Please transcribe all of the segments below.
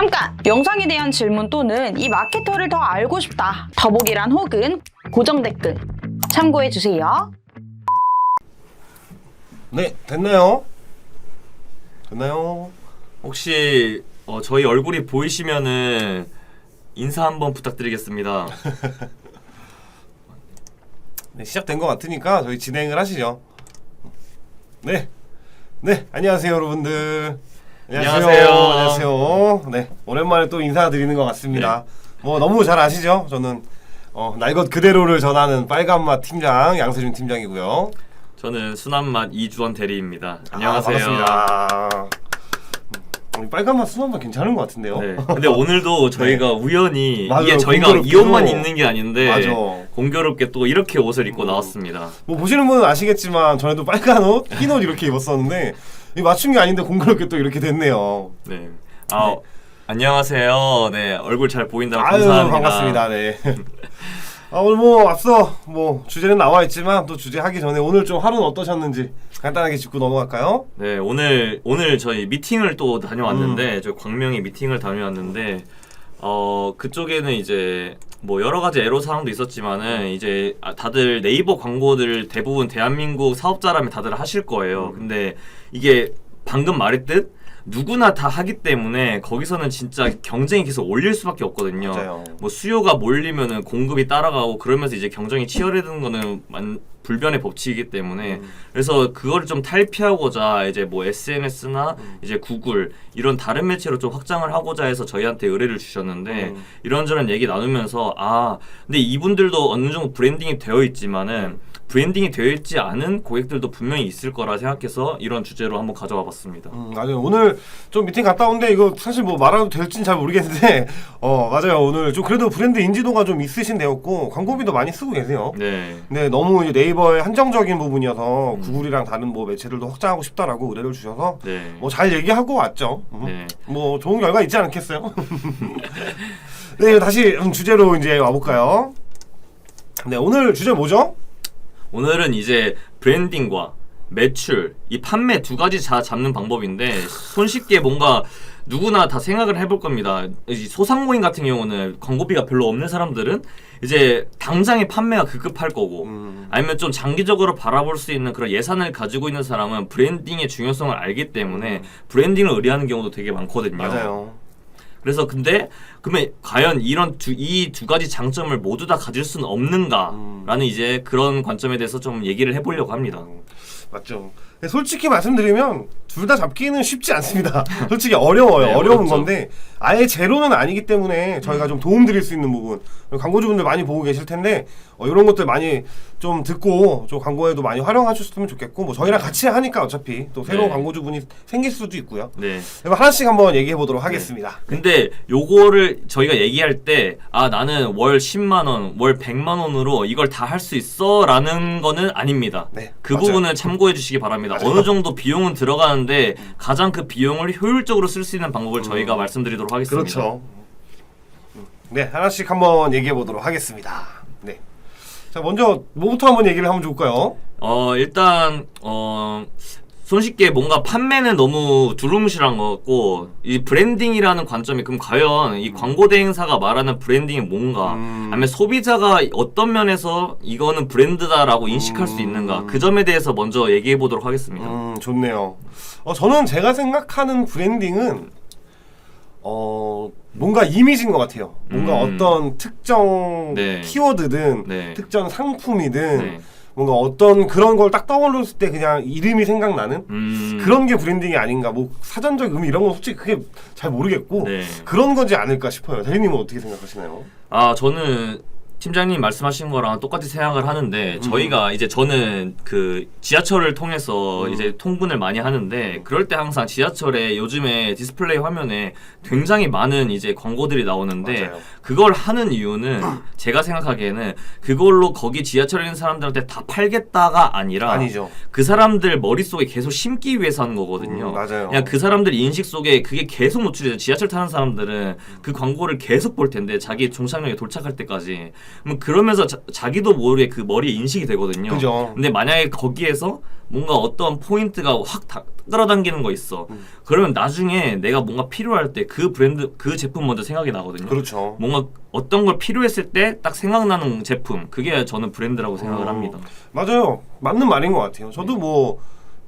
잠깐! 영상에 대한 질문 또는 이 마케터를 더 알고 싶다. 더보기란 혹은 고정 댓글 참고해주세요. 네, 됐나요? 됐나요? 혹시 저희 얼굴이 보이시면은 인사 한번 부탁드리겠습니다. 네, 시작된 것 같으니까 저희 진행을 하시죠. 네, 안녕하세요 여러분들. 안녕하세요. 네, 오랜만에 또 인사드리는 것 같습니다. 뭐 너무 잘 아시죠? 저는 날 것 그대로를 전하는 빨간맛 팀장 양세준 팀장이고요. 저는 순한맛 이주원 대리입니다. 안녕하세요. 반갑습니다. 빨간맛 순한맛 괜찮은 것 같은데요. 네. 근데 오늘도 저희가 우연히 맞아요, 이게 저희가 이 공교롭게도. 옷만 입는 게 아닌데 맞아. 공교롭게 또 이렇게 옷을 입고 나왔습니다. 뭐 보시는 분은 아시겠지만 전에도 빨간 옷, 흰 옷 이렇게 입었었는데 이 맞춘 게 아닌데 공교롭게 또 이렇게 됐네요. 네. 안녕하세요. 네, 얼굴 잘 보인다고 아유, 감사합니다. 반갑습니다. 네. 오늘 뭐 앞서 뭐 주제는 나와 있지만 또 주제 하기 전에 오늘 좀 하루는 어떠셨는지 간단하게 짚고 넘어갈까요? 네, 오늘 저희 미팅을 또 다녀왔는데 저희 광명에 미팅을 다녀왔는데 그쪽에는 이제 뭐 여러 가지 애로 사항도 있었지만은 이제 다들 네이버 광고들 대부분 대한민국 사업자라면 다들 하실 거예요. 근데 이게 방금 말했듯 누구나 다 하기 때문에 거기서는 진짜 경쟁이 계속 올릴 수밖에 없거든요. 맞아요. 뭐 수요가 몰리면은 공급이 따라가고 그러면서 이제 경쟁이 치열해지는 거는 불변의 법칙이기 때문에 그래서 그거를 좀 탈피하고자 이제 뭐 SNS나 이제 구글 이런 다른 매체로 좀 확장을 하고자 해서 저희한테 의뢰를 주셨는데 이런저런 얘기 나누면서 근데 이분들도 어느 정도 브랜딩이 되어 있지만은 브랜딩이 되어 있지 않은 고객들도 분명히 있을 거라 생각해서 이런 주제로 한번 가져와 봤습니다. 맞아요. 오늘 좀 미팅 갔다 온데 이거 사실 뭐 말해도 될지는 잘 모르겠는데 맞아요. 오늘 좀 그래도 브랜드 인지도가 좀 있으신 데였고 광고비도 많이 쓰고 계세요. 네. 네, 너무 이제 네이버의 한정적인 부분이어서 구글이랑 다른 뭐 매체들도 확장하고 싶다라고 의뢰를 주셔서 네. 뭐 잘 얘기하고 왔죠. 네. 뭐 좋은 결과 있지 않겠어요? 네, 다시 주제로 이제 와볼까요? 네, 오늘 주제 뭐죠? 오늘은 이제 브랜딩과 매출, 이 판매 두 가지 다 잡는 방법인데 손쉽게 뭔가 누구나 다 생각을 해볼 겁니다. 소상공인 같은 경우는 광고비가 별로 없는 사람들은 이제 당장의 판매가 급급할 거고 아니면 좀 장기적으로 바라볼 수 있는 그런 예산을 가지고 있는 사람은 브랜딩의 중요성을 알기 때문에 브랜딩을 의뢰하는 경우도 되게 많거든요. 맞아요. 그래서 그러면 과연 이 두 가지 장점을 모두 다 가질 수는 없는가라는 이제 그런 관점에 대해서 좀 얘기를 해보려고 합니다. 맞죠. 솔직히 말씀드리면 둘 다 잡기는 쉽지 않습니다. 솔직히 어려워요. 네, 어려운 어렵죠. 건데 아예 제로는 아니기 때문에 저희가 좀 도움 드릴 수 있는 부분 광고주분들 많이 보고 계실 텐데 이런 것들 많이 좀 듣고 좀 광고에도 많이 활용하셨으면 좋겠고 뭐 저희랑 같이 하니까 어차피 또 새로운 네. 광고주분이 생길 수도 있고요. 네. 그럼 하나씩 한번 얘기해 보도록 하겠습니다. 근데 요거를 저희가 얘기할 때 나는 월 10만 원, 월 100만 원으로 이걸 다 할 수 있어 라는 거는 아닙니다. 네, 그 맞아요. 부분을 참고해 주시기 바랍니다. 어느 정도 비용은 들어가는데 가장 그 비용을 효율적으로 쓸 수 있는 방법을 저희가 말씀드리도록 하겠습니다. 그렇죠. 네, 하나씩 한번 얘기해 보도록 하겠습니다. 네. 자, 먼저 뭐부터 한번 얘기를 하면 좋을까요? 일단 손쉽게 뭔가 판매는 너무 두루뭉실한 것 같고 이 브랜딩이라는 관점이 그럼 과연 이 광고 대행사가 말하는 브랜딩이 뭔가 아니면 소비자가 어떤 면에서 이거는 브랜드다라고 인식할 수 있는가 그 점에 대해서 먼저 얘기해 보도록 하겠습니다. 좋네요. 저는 제가 생각하는 브랜딩은 뭔가 이미지인 것 같아요. 뭔가 어떤 특정 네. 키워드든 네. 특정 상품이든 네. 뭔가 어떤 그런 걸 딱 떠올렸을 때 그냥 이름이 생각나는 그런 게 브랜딩이 아닌가. 뭐 사전적 의미 이런 건 솔직히 그게 잘 모르겠고 네. 그런 거지 않을까 싶어요. 대리님은 어떻게 생각하시나요? 저는 팀장님 말씀하신 거랑 똑같이 생각을 하는데 저희가 이제 저는 그 지하철을 통해서 이제 통근을 많이 하는데 그럴 때 항상 지하철에 요즘에 디스플레이 화면에 굉장히 많은 이제 광고들이 나오는데 맞아요. 그걸 하는 이유는 제가 생각하기에는 그걸로 거기 지하철에 있는 사람들한테 다 팔겠다가 아니라 아니죠. 그 사람들 머릿속에 계속 심기 위해서 하는 거거든요. 맞아요. 그냥 그 사람들 인식 속에 그게 계속 노출이 돼요. 지하철 타는 사람들은 그 광고를 계속 볼 텐데 자기 종착역에 도착할 때까지 그러면서 자기도 모르게 그 머리에 인식이 되거든요. 그죠. 근데 만약에 거기에서 뭔가 어떤 포인트가 확 끌어당기는 거 있어. 그러면 나중에 내가 뭔가 필요할 때 그 브랜드 그 제품 먼저 생각이 나거든요. 그렇죠. 뭔가 어떤 걸 필요했을 때 딱 생각나는 제품, 그게 저는 브랜드라고 생각을 합니다. 맞아요. 맞는 말인 것 같아요. 저도 뭐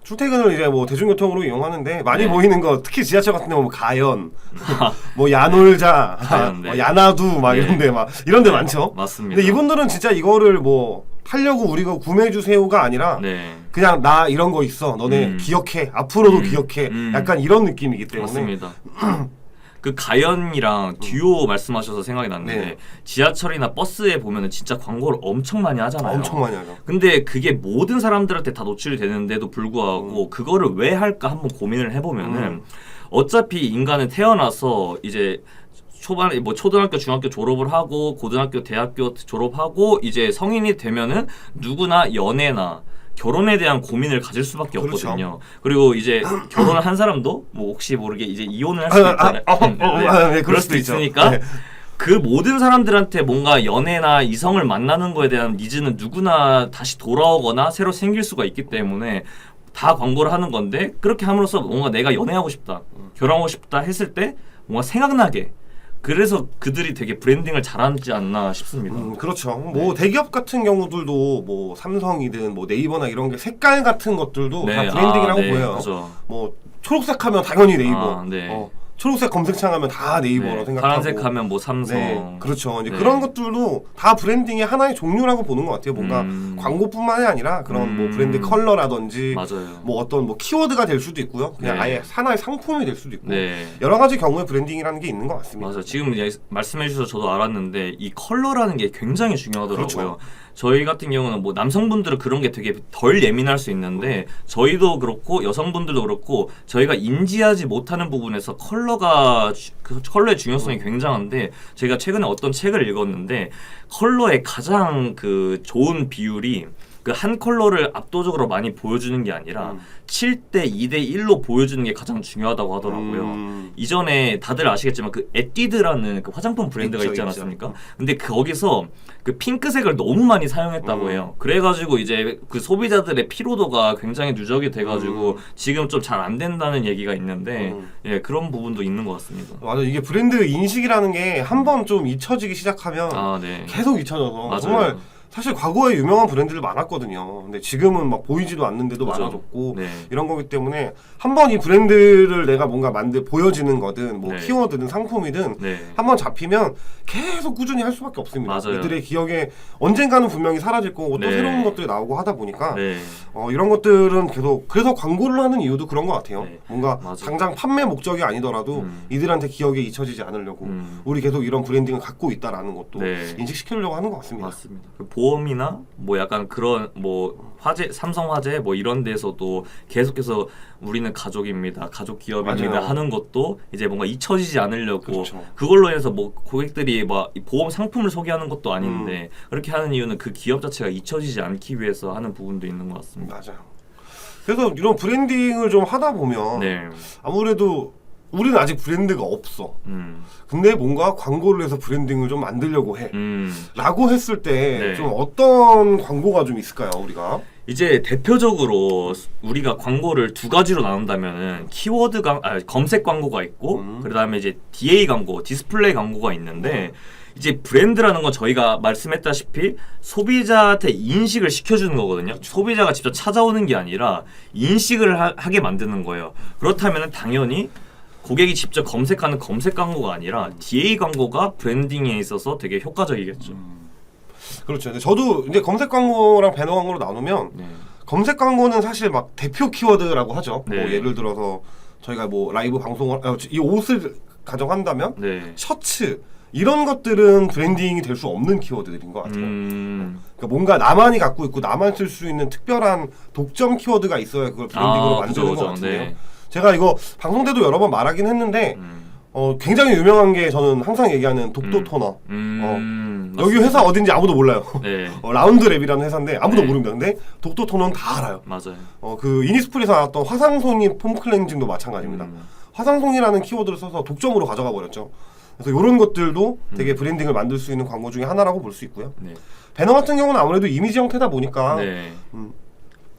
출퇴근을 이제 뭐 대중교통으로 이용하는데 많이 네. 보이는 거 특히 지하철 같은 데 보면 가연, 뭐 야놀자, 가연, 네. 뭐 야나두 막 네. 이런데 막 이런데 많죠. 맞습니다. 근데 이분들은 진짜 이거를 뭐 팔려고 우리가 구매해 주세요가 아니라 네. 그냥 나 이런 거 있어. 너네 기억해. 앞으로도 기억해. 약간 이런 느낌이기 때문에. 맞습니다. 그 가연이랑 듀오 말씀하셔서 생각이 났는데 네. 지하철이나 버스에 보면은 진짜 광고를 엄청 많이 하잖아요. 엄청 많이 하죠. 근데 그게 모든 사람들한테 다 노출이 되는데도 불구하고 그거를 왜 할까 한번 고민을 해보면은 어차피 인간은 태어나서 이제 초반에 뭐 초등학교, 중학교 졸업을 하고 고등학교, 대학교 졸업하고 이제 성인이 되면은 누구나 연애나 결혼에 대한 고민을 가질 수밖에 그렇죠. 없거든요. 그리고 이제 결혼을 한 사람도 뭐 혹시 모르게 이제 이혼을 할 수도 있잖아요. 네, 그럴 수도 있으니까 네. 그 모든 사람들한테 뭔가 연애나 이성을 만나는 거에 대한 니즈는 누구나 다시 돌아오거나 새로 생길 수가 있기 때문에 다 광고를 하는 건데 그렇게 함으로써 뭔가 내가 연애하고 싶다, 결혼하고 싶다 했을 때 뭔가 생각나게 그래서 그들이 되게 브랜딩을 잘하지 않나 싶습니다. 그렇죠. 뭐 대기업 같은 경우들도 뭐 삼성이든 뭐 네이버나 이런 게 색깔 같은 것들도 다 브랜딩이라고 보여요. 그죠. 뭐 초록색 하면 당연히 네이버. 네. 초록색 검색창 하면 다 네이버로 네. 생각하고. 파란색 하면 뭐 삼성. 네, 그렇죠. 이제 네. 그런 것들도 다 브랜딩의 하나의 종류라고 보는 것 같아요. 뭔가 광고뿐만이 아니라 그런 뭐 브랜드 컬러라든지 맞아요. 뭐 어떤 뭐 키워드가 될 수도 있고요. 그냥 네. 아예 하나의 상품이 될 수도 있고 네. 여러 가지 경우의 브랜딩이라는 게 있는 것 같습니다. 맞아요. 지금 말씀해 주셔서 저도 알았는데 이 컬러라는 게 굉장히 중요하더라고요. 그렇죠. 저희 같은 경우는 뭐 남성분들은 그런 게 되게 덜 예민할 수 있는데 저희도 그렇고 여성분들도 그렇고 저희가 인지하지 못하는 부분에서 그 컬러의 중요성이 굉장한데 제가 최근에 어떤 책을 읽었는데 컬러의 가장 그 좋은 비율이 그 한 컬러를 압도적으로 많이 보여주는 게 아니라 7대 2대 1로 보여주는 게 가장 중요하다고 하더라고요. 이전에 다들 아시겠지만 그 에뛰드라는 그 화장품 브랜드가 있죠, 있지 있죠. 않았습니까? 근데 거기서 그 핑크색을 너무 많이 사용했다고 해요. 그래가지고 이제 그 소비자들의 피로도가 굉장히 누적이 돼가지고 지금 좀 잘 안 된다는 얘기가 있는데 예, 그런 부분도 있는 것 같습니다. 맞아, 이게 브랜드 인식이라는 게 한 번 좀 잊혀지기 시작하면 네. 계속 잊혀져서 맞아요. 정말 사실 과거에 유명한 브랜드들 많았거든요. 근데 지금은 막 보이지도 않는데도 그죠. 많아졌고 네. 이런 거기 때문에 한 번 이 브랜드를 내가 뭔가 보여지는 거든 뭐 네. 키워드든 상품이든 네. 한 번 잡히면 계속 꾸준히 할 수밖에 없습니다. 맞아요. 이들의 기억에 언젠가는 분명히 사라질 거고 또 네. 새로운 것들이 나오고 하다 보니까 네. 이런 것들은 계속 그래서 광고를 하는 이유도 그런 것 같아요. 네. 뭔가 맞아요. 당장 판매 목적이 아니더라도 이들한테 기억에 잊혀지지 않으려고 우리 계속 이런 브랜딩을 갖고 있다라는 것도 네. 인식시키려고 하는 것 같습니다. 맞습니다. 그 보험이나 뭐 약간 그런 뭐 화재, 삼성 화재 뭐 이런 데서도 계속해서 우리는 가족입니다, 가족 기업입니다 맞아요. 하는 것도 이제 뭔가 잊혀지지 않으려고 그렇죠. 그걸로 인해서 뭐 고객들이 막 이 보험 상품을 소개하는 것도 아닌데 그렇게 하는 이유는 그 기업 자체가 잊혀지지 않기 위해서 하는 부분도 있는 것 같습니다. 맞아요. 그래서 이런 브랜딩을 좀 하다 보면 네. 아무래도 우리는 아직 브랜드가 없어. 근데 뭔가 광고를 해서 브랜딩을 좀 만들려고 해. 라고 했을 때 좀 네. 어떤 광고가 좀 있을까요, 우리가? 이제 대표적으로 우리가 광고를 두 가지로 나눈다면은 검색 광고가 있고 그다음에 이제 DA 광고, 디스플레이 광고가 있는데 이제 브랜드라는 건 저희가 말씀했다시피 소비자한테 인식을 시켜주는 거거든요. 소비자가 직접 찾아오는 게 아니라 인식을 하게 만드는 거예요. 그렇다면 당연히 고객이 직접 검색하는 검색 광고가 아니라 DA 광고가 브랜딩에 있어서 되게 효과적이겠죠. 그렇죠. 근데 저도 이제 검색 광고랑 배너 광고로 나누면 네. 검색 광고는 사실 막 대표 키워드라고 하죠. 네. 뭐 예를 들어서 저희가 뭐 라이브 방송을 이 옷을 가정한다면 네. 셔츠 이런 것들은 브랜딩이 될 수 없는 키워드들인 것 같아요. 그러니까 뭔가 나만이 갖고 있고 나만 쓸 수 있는 특별한 독점 키워드가 있어야 그걸 브랜딩으로 만드는 것 같은데요. 네. 제가 이거 방송 때도 여러 번 말하긴 했는데 굉장히 유명한 게 저는 항상 얘기하는 독도 토너. 여기 회사 어딘지 아무도 몰라요. 네. 라운드랩이라는 회사인데 아무도 네. 모릅니다. 근데 독도 토너는 다 알아요. 맞아요. 그 이니스프리에서 나왔던 화상송이 폼 클렌징도 마찬가지입니다. 화상송이라는 키워드를 써서 독점으로 가져가 버렸죠. 그래서 이런 것들도 되게 브랜딩을 만들 수 있는 광고 중에 하나라고 볼 수 있고요. 네. 배너 같은 경우는 아무래도 이미지 형태다 보니까 네.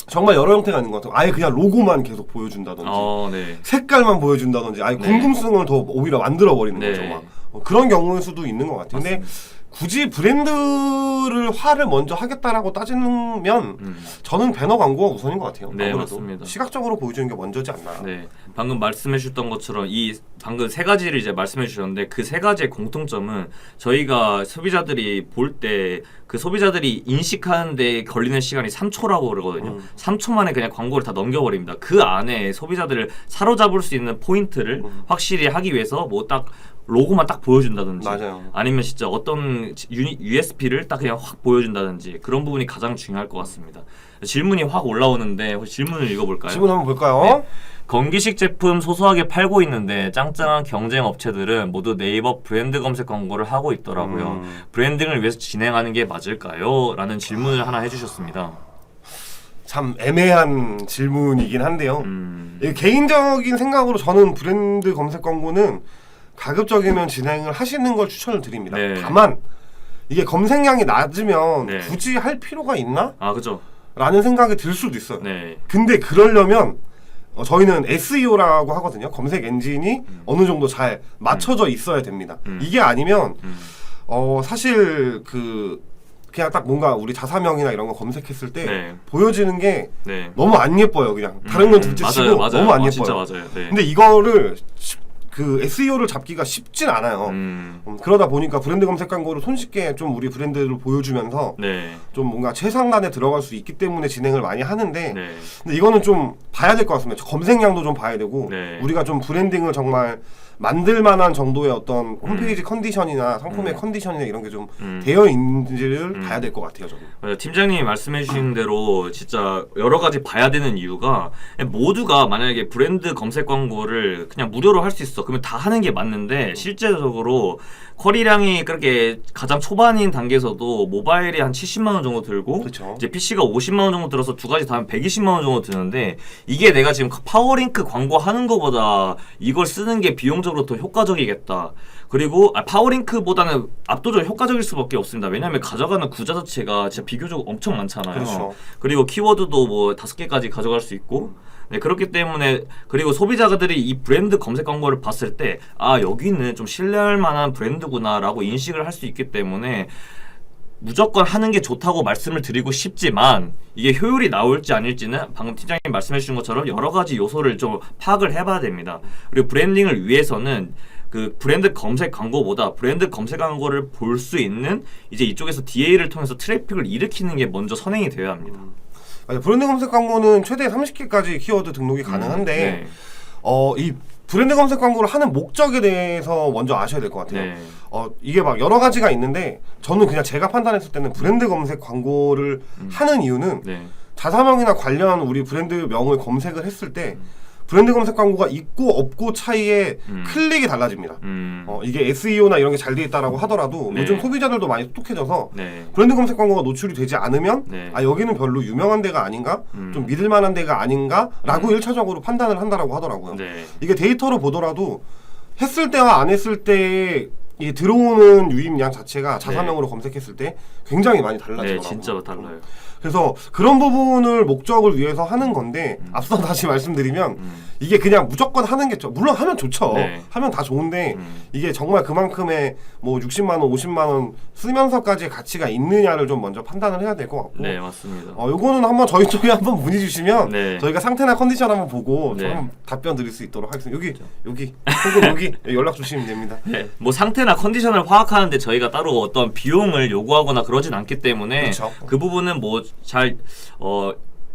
정말 여러 형태가 있는 것 같아요. 아예 그냥 로고만 계속 보여준다든지 네. 색깔만 보여준다든지 아예 네. 궁금성을 더 오히려 만들어버리는 네. 거죠. 막. 그런 경우일 수도 있는 것 같아요. 근데 굳이 브랜드를 화를 먼저 하겠다라고 따지면 저는 배너 광고가 우선인 것 같아요. 네, 아무래도 맞습니다. 시각적으로 보여주는 게 먼저지 않나. 네, 방금 말씀해 주셨던 것처럼 방금 세 가지를 이제 말씀해 주셨는데 그 세 가지의 공통점은 저희가 소비자들이 볼 때 그 소비자들이 인식하는데 걸리는 시간이 3초라고 그러거든요. 3초 만에 그냥 광고를 다 넘겨버립니다. 그 안에 소비자들을 사로잡을 수 있는 포인트를 확실히 하기 위해서 뭐 딱 로고만 딱 보여준다든지 맞아요. 아니면 진짜 어떤 USP를 딱 그냥 확 보여준다든지 그런 부분이 가장 중요할 것 같습니다. 질문이 확 올라오는데 혹시 질문을 읽어볼까요? 질문 한번 볼까요? 네. 건기식 제품 소소하게 팔고 있는데 짱짱한 경쟁 업체들은 모두 네이버 브랜드 검색 광고를 하고 있더라고요. 브랜딩을 위해서 진행하는 게 맞을까요? 라는 질문을 하나 해주셨습니다. 참 애매한 질문이긴 한데요. 이게 개인적인 생각으로 저는 브랜드 검색 광고는 가급적이면 진행을 하시는 걸 추천을 드립니다. 네. 다만 이게 검색량이 낮으면 네. 굳이 할 필요가 있나? 그죠? 라는 생각이 들 수도 있어요. 네. 근데 그러려면 저희는 SEO라고 하거든요. 검색 엔진이 어느 정도 잘 맞춰져 있어야 됩니다. 이게 아니면 사실 그냥 딱 뭔가 우리 자사명이나 이런 거 검색했을 때 네. 보여지는 게 네. 너무 안 예뻐요. 그냥 다른 건 둘째 치고 맞아요. 너무 안 예뻐요. 진짜 맞아요. 네. 근데 이거를 그 SEO를 잡기가 쉽진 않아요. 그러다 보니까 브랜드 검색 광고를 손쉽게 좀 우리 브랜드를 보여주면서 네. 좀 뭔가 최상단에 들어갈 수 있기 때문에 진행을 많이 하는데 네. 근데 이거는 좀 봐야 될 것 같습니다. 검색량도 좀 봐야 되고 네. 우리가 좀 브랜딩을 정말 만들 만한 정도의 어떤 홈페이지 컨디션이나 상품의 컨디션이나 이런 게 좀 되어 있는지를 봐야 될 것 같아요. 저는. 맞아요. 팀장님이 말씀해 주신 대로 진짜 여러 가지 봐야 되는 이유가 모두가 만약에 브랜드 검색 광고를 그냥 무료로 할 수 있어. 그러면 다 하는 게 맞는데 실제적으로 쿼리량이 그렇게 가장 초반인 단계에서도 모바일이 한 70만 원 정도 들고 그쵸. 이제 PC가 50만 원 정도 들어서 두 가지 다 하면 120만 원 정도 드는데 이게 내가 지금 파워링크 광고 하는 거보다 이걸 쓰는 게 비용적으로 더 효과적이겠다. 그리고 파워링크보다는 압도적으로 효과적일 수밖에 없습니다. 왜냐하면 가져가는 구자 자체가 진짜 비교적 엄청 많잖아요. 그렇죠. 그리고 키워드도 뭐 5개까지 가져갈 수 있고 네, 그렇기 때문에 그리고 소비자들이 이 브랜드 검색 광고를 봤을 때 여기는 좀 신뢰할 만한 브랜드구나라고 인식을 할 수 있기 때문에 무조건 하는 게 좋다고 말씀을 드리고 싶지만 이게 효율이 나올지 아닐지는 방금 팀장님 말씀해 주신 것처럼 여러 가지 요소를 좀 파악을 해봐야 됩니다. 그리고 브랜딩을 위해서는 그 브랜드 검색 광고보다 브랜드 검색 광고를 볼 수 있는 이제 이쪽에서 DA를 통해서 트래픽을 일으키는 게 먼저 선행이 되어야 합니다. 브랜드 검색 광고는 최대 30개까지 키워드 등록이 가능한데 네. 이 브랜드 검색 광고를 하는 목적에 대해서 먼저 아셔야 될 것 같아요. 네. 이게 막 여러 가지가 있는데 저는 그냥 제가 판단했을 때는 브랜드 검색 광고를 하는 이유는 네. 자사명이나 관련 우리 브랜드 명을 검색을 했을 때 브랜드 검색 광고가 있고 없고 차이에 클릭이 달라집니다. 이게 SEO나 이런 게 잘 돼 있다라고 하더라도 네. 요즘 소비자들도 많이 똑똑해져서 네. 브랜드 검색 광고가 노출이 되지 않으면 네. 여기는 별로 유명한 데가 아닌가? 좀 믿을 만한 데가 아닌가? 라고 1차적으로 판단을 한다라고 하더라고요. 네. 이게 데이터로 보더라도 했을 때와 안 했을 때 이 들어오는 유입량 자체가 자사명으로 검색했을 때 굉장히 많이 달라지더라고요. 네, 진짜 달라요. 그래서 그런 부분을 목적을 위해서 하는 건데 앞서 다시 말씀드리면 이게 그냥 무조건 하는 게 물론 하면 좋죠. 네. 하면 다 좋은데 이게 정말 그만큼의 뭐 60만 원, 50만 원 쓰면서까지의 가치가 있느냐를 좀 먼저 판단을 해야 될 것 같고. 네, 맞습니다. 요거는 한번 저희 쪽에 한번 문의 주시면 네. 저희가 상태나 컨디션 한번 보고 네. 좀 답변 드릴 수 있도록 하겠습니다. 여기 혹은 여기 연락 주시면 됩니다. 네, 뭐 상태나 컨디션을 파악하는데 저희가 따로 어떤 비용을 요구하거나 그러진 않기 때문에 그렇죠. 그 부분은 뭐 잘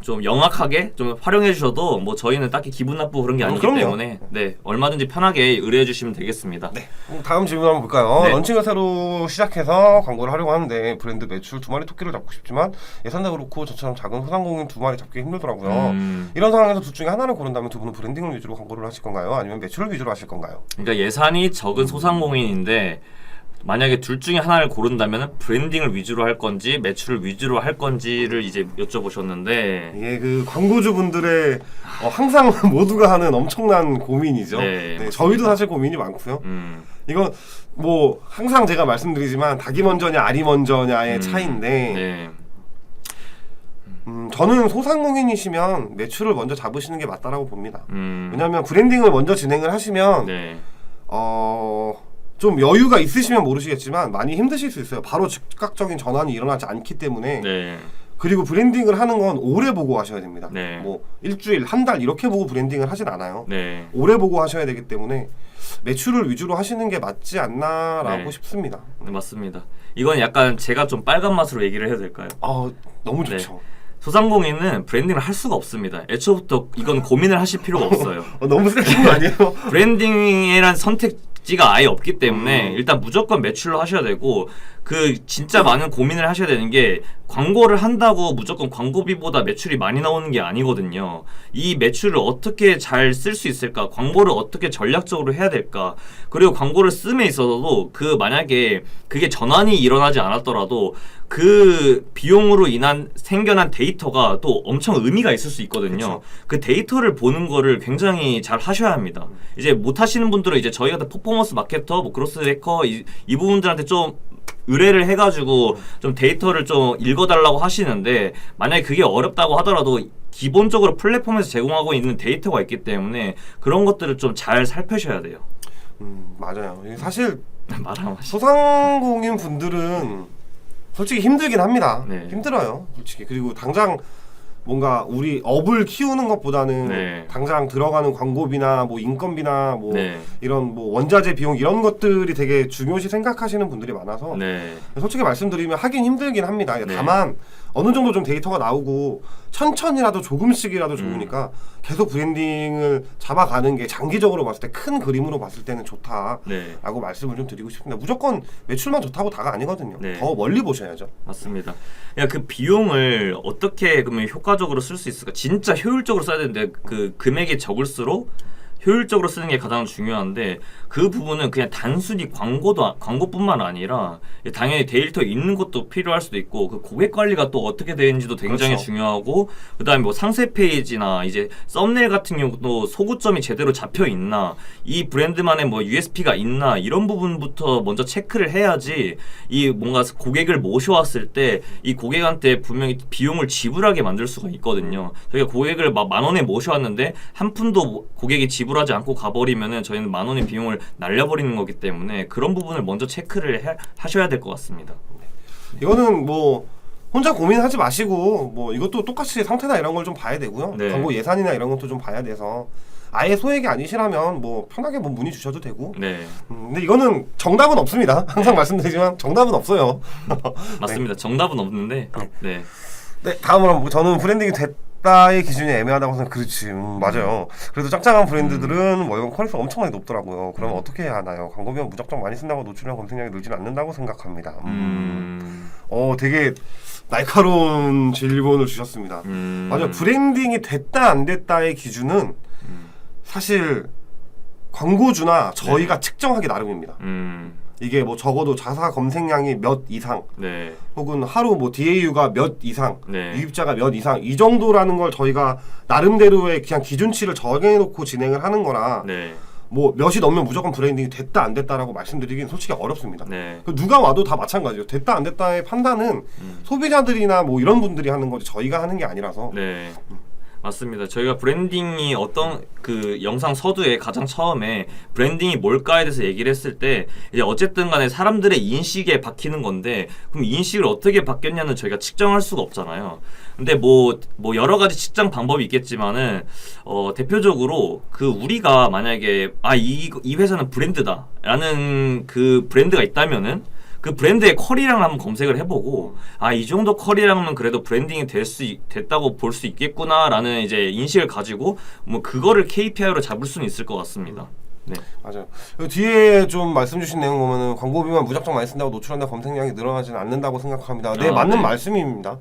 좀 영악하게 좀 활용해 주셔도 뭐 저희는 딱히 기분 나쁘고 그런 게 아니기 그럼요. 때문에 네, 얼마든지 편하게 의뢰해 주시면 되겠습니다. 네. 다음 질문 한번 볼까요? 네. 런칭을 새로 시작해서 광고를 하려고 하는데 브랜드 매출 2마리 토끼를 잡고 싶지만 예산도 그렇고 저처럼 작은 소상공인 2마리 잡기 힘들더라고요. 이런 상황에서 둘 중에 하나를 고른다면 두 분은 브랜딩을 위주로 광고를 하실 건가요? 아니면 매출을 위주로 하실 건가요? 그러니까 예산이 적은 소상공인인데 만약에 둘 중에 하나를 고른다면 브랜딩을 위주로 할 건지 매출을 위주로 할 건지를 이제 여쭤보셨는데 이게 그 광고주분들의 항상 모두가 하는 엄청난 고민이죠. 네, 네, 저희도 사실 고민이 많고요. 음, 이건 뭐 항상 제가 말씀드리지만 닭이 먼저냐 알이 먼저냐의 차이인데 네. 저는 소상공인이시면 매출을 먼저 잡으시는 게 맞다라고 봅니다. 왜냐하면 브랜딩을 먼저 진행을 하시면 네. 좀 여유가 있으시면 모르시겠지만 많이 힘드실 수 있어요. 바로 즉각적인 전환이 일어나지 않기 때문에. 네. 그리고 브랜딩을 하는 건 오래 보고 하셔야 됩니다. 네. 뭐 일주일, 한 달 이렇게 보고 브랜딩을 하진 않아요. 네. 오래 보고 하셔야 되기 때문에 매출을 위주로 하시는 게 맞지 않나라고 네. 싶습니다. 네, 맞습니다. 이건 약간 제가 좀 빨간 맛으로 얘기를 해도 될까요? 너무 네. 좋죠. 소상공인은 브랜딩을 할 수가 없습니다. 애초부터 이건 고민을 하실 필요가 없어요. 너무 세신 거 아니에요? 브랜딩이란 선택지가 아예 없기 때문에 일단 무조건 매출로 하셔야 되고 그 진짜 많은 고민을 하셔야 되는 게 광고를 한다고 무조건 광고비보다 매출이 많이 나오는 게 아니거든요. 이 매출을 어떻게 잘 쓸 수 있을까? 광고를 어떻게 전략적으로 해야 될까? 그리고 광고를 씀에 있어서도 그 만약에 그게 전환이 일어나지 않았더라도 그 비용으로 인한 생겨난 데이터가 또 엄청 의미가 있을 수 있거든요. 그 데이터를 보는 거를 굉장히 잘 하셔야 합니다. 이제 못 하시는 분들은 이제 저희 같은 퍼포먼스 마케터, 뭐 그로스 해커 이 부분들한테 좀 의뢰를 해가지고 좀 데이터를 좀 읽어달라고 하시는데 만약에 그게 어렵다고 하더라도 기본적으로 플랫폼에서 제공하고 있는 데이터가 있기 때문에 그런 것들을 좀 잘 살펴셔야 돼요. 맞아요. 이게 사실 말하면 소상공인 분들은 솔직히 힘들긴 합니다. 네. 힘들어요, 솔직히. 그리고 당장 뭔가 우리 업을 키우는 것보다는 네. 당장 들어가는 광고비나 뭐 인건비나 뭐 네. 이런 뭐 원자재 비용 이런 것들이 되게 중요시 생각하시는 분들이 많아서 네. 솔직히 말씀드리면 하긴 힘들긴 합니다. 네. 다만 어느 정도 좀 데이터가 나오고 천천히라도 조금씩이라도 좋으니까 계속 브랜딩을 잡아가는 게 장기적으로 봤을 때 큰 그림으로 봤을 때는 좋다라고 네. 말씀을 좀 드리고 싶습니다. 무조건 매출만 좋다고 다가 아니거든요. 네. 더 멀리 보셔야죠. 맞습니다. 야, 그 비용을 어떻게 그러면 효과적으로 쓸 수 있을까? 진짜 효율적으로 써야 되는데 그 금액이 적을수록 효율적으로 쓰는 게 가장 중요한데 그 부분은 그냥 단순히 광고뿐만 아니라 당연히 데이터 있는 것도 필요할 수도 있고 그 고객 관리가 또 어떻게 되는지도 굉장히 그렇죠. 중요하고 그다음에 뭐 상세 페이지나 이제 썸네일 같은 경우도 소구점이 제대로 잡혀 있나 이 브랜드만의 뭐 USP가 있나 이런 부분부터 먼저 체크를 해야지 이 뭔가 고객을 모셔왔을 때 이 고객한테 분명히 비용을 지불하게 만들 수가 있거든요. 저희가 고객을 막 10,000원에 모셔왔는데 한 푼도 고객이 지불하지 않고 가버리면은 저희는 10,000원의 비용을 날려버리는 거기 때문에 그런 부분을 먼저 체크를 하셔야 될 것 같습니다. 이거는 뭐 혼자 고민하지 마시고 뭐 이것도 똑같이 상태나 이런 걸 좀 봐야 되고요. 네. 광고 예산이나 이런 것도 좀 봐야 돼서 아예 소액이 아니시라면 뭐 편하게 뭐 문의 주셔도 되고. 네, 근데 이거는 정답은 없습니다. 항상 말씀드리지만 정답은 없어요. 맞습니다. 정답은 없는데 네. 네, 다음으로 뭐 저는 브랜딩이 됐다의 기준이 애매하다고 생각. 그렇지, 맞아요. 그래도 짱짱한 브랜드들은 월간 퀄리티가 엄청나게 높더라고요. 그럼 어떻게 해야 하나요? 광고비만 무작정 많이 쓴다고 노출량 검색량이 늘지는 않는다고 생각합니다. 되게 날카로운 질문을 주셨습니다. 맞아요. 브랜딩이 됐다 안 됐다의 기준은 사실 광고주나 저희가 측정하기 나름입니다. 이게 뭐 적어도 자사 검색량이 몇 이상, 네. 혹은 하루 뭐 DAU가 몇 이상, 네. 유입자가 몇 이상 이 정도라는 걸 저희가 나름대로의 그냥 기준치를 정해놓고 진행을 하는 거라 네. 뭐 몇이 넘으면 무조건 브랜딩이 됐다 안 됐다라고 말씀드리긴 솔직히 어렵습니다. 네. 누가 와도 다 마찬가지죠. 됐다 안 됐다의 판단은 소비자들이나 뭐 이런 분들이 하는 거지 저희가 하는 게 아니라서. 네. 맞습니다. 저희가 브랜딩이 어떤 그 영상 서두에 가장 처음에 브랜딩이 뭘까에 대해서 얘기를 했을 때 이제 어쨌든 간에 사람들의 인식에 박히는 건데 그럼 인식을 어떻게 바뀌었냐는 저희가 측정할 수가 없잖아요. 근데 뭐 여러 가지 측정 방법이 있겠지만은 대표적으로 그 우리가 만약에 이 회사는 브랜드다라는 그 브랜드가 있다면은 그 브랜드의 컬이랑을 한번 검색을 해보고 이 정도 컬이랑은 그래도 브랜딩이 됐다고 볼 수 있겠구나라는 이제 인식을 가지고 뭐 그거를 KPI로 잡을 수는 있을 것 같습니다. 네. 맞아요. 뒤에 좀 말씀 주신 내용 보면은 광고비만 무작정 많이 쓴다고 노출한다 검색량이 늘어나지는 않는다고 생각합니다. 네, 맞는 네. 말씀입니다.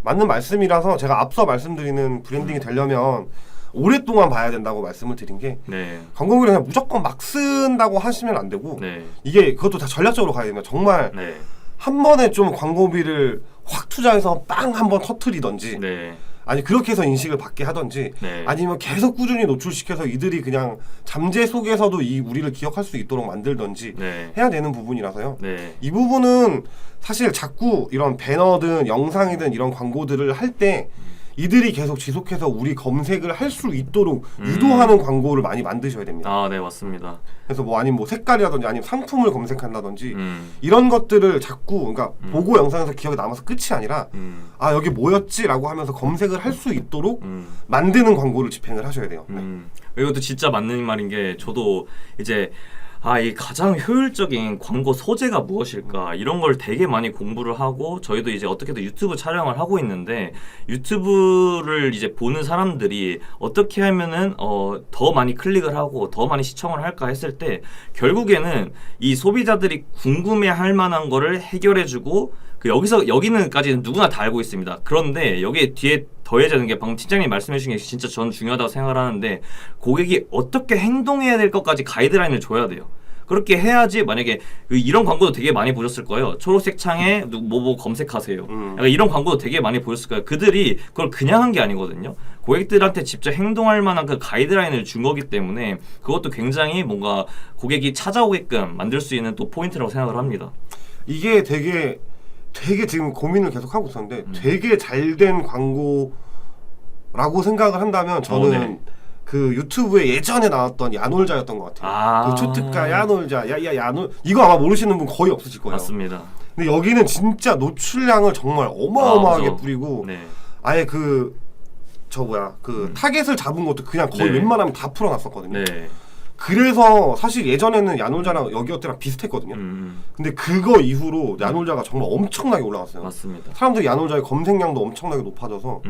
맞는 말씀이라서 제가 앞서 말씀드리는 브랜딩이 되려면 오랫동안 봐야 된다고 말씀을 드린 게 네. 광고비를 그냥 무조건 막 쓴다고 하시면 안 되고 네. 이게 그것도 다 전략적으로 가야 됩니다. 정말 네. 한 번에 좀 광고비를 확 투자해서 빵 한번 터트리던지 네. 아니 그렇게 해서 인식을 받게 하던지 네. 아니면 계속 꾸준히 노출시켜서 이들이 그냥 잠재 속에서도 이 우리를 기억할 수 있도록 만들던지 네. 해야 되는 부분이라서요. 네. 이 부분은 사실 자꾸 이런 배너든 영상이든 이런 광고들을 할 때 이들이 계속 지속해서 우리 검색을 할 수 있도록 유도하는 광고를 많이 만드셔야 됩니다. 아, 네, 맞습니다. 그래서 뭐 아니면 뭐 색깔이라든지 아니면 상품을 검색한다든지 이런 것들을 자꾸 그러니까 보고 영상에서 기억에 남아서 끝이 아니라 아 여기 뭐였지라고 하면서 검색을 할 수 있도록 만드는 광고를 집행을 하셔야 돼요. 네. 이것도 진짜 맞는 말인 게 저도 이제 이 가장 효율적인 광고 소재가 무엇일까 이런 걸 되게 많이 공부를 하고 저희도 이제 어떻게든 유튜브 촬영을 하고 있는데 유튜브를 이제 보는 사람들이 어떻게 하면은 더 많이 클릭을 하고 더 많이 시청을 할까 했을 때 결국에는 이 소비자들이 궁금해할 만한 거를 해결해주고 여기는까지는 누구나 다 알고 있습니다. 그런데 여기에 뒤에 더해지는 게 방금 팀장님 말씀해 주신 게 진짜 저는 중요하다고 생각을 하는데 고객이 어떻게 행동해야 될 것까지 가이드라인을 줘야 돼요. 그렇게 해야지 만약에 이런 광고도 되게 많이 보셨을 거예요. 초록색 창에 뭐 검색하세요. 약간 이런 광고도 되게 많이 보셨을 거예요. 그들이 그걸 그냥 한 게 아니거든요. 고객들한테 직접 행동할 만한 그 가이드라인을 준 거기 때문에 그것도 굉장히 뭔가 고객이 찾아오게끔 만들 수 있는 또 포인트라고 생각을 합니다. 이게 되게 지금 고민을 계속 하고 있었는데 되게 잘된 광고라고 생각을 한다면 저는 네. 그 유튜브에 예전에 나왔던 야놀자였던 것 같아요. 그 초특가 야놀자 야놀 이거 아마 모르시는 분 거의 없으실 거예요. 맞습니다. 근데 여기는 진짜 노출량을 정말 어마어마하게 그렇죠. 뿌리고 네. 아예 타겟을 잡은 것도 그냥 거의 네. 웬만하면 다 풀어놨었거든요. 네. 그래서 사실 예전에는 야놀자랑 여기어때랑 비슷했거든요. 근데 그거 이후로 야놀자가 정말 엄청나게 올라갔어요. 맞습니다. 사람들이 야놀자의 검색량도 엄청나게 높아져서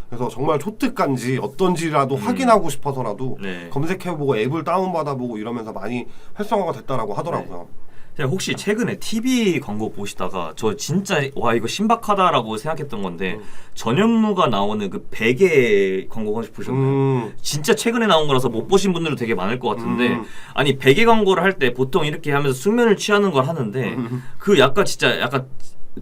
그래서 정말 초특가인지 어떤지라도 확인하고 싶어서라도 네. 검색해보고 앱을 다운받아보고 이러면서 많이 활성화가 됐다라고 하더라고요. 제가 혹시 최근에 TV 광고 보시다가 저 진짜 와 이거 신박하다라고 생각했던 건데 전현무가 나오는 그 베개 광고 혹시 보셨나요? 진짜 최근에 나온 거라서 못 보신 분들도 되게 많을 것 같은데 아니 베개 광고를 할 때 보통 이렇게 하면서 숙면을 취하는 걸 하는데 그 약간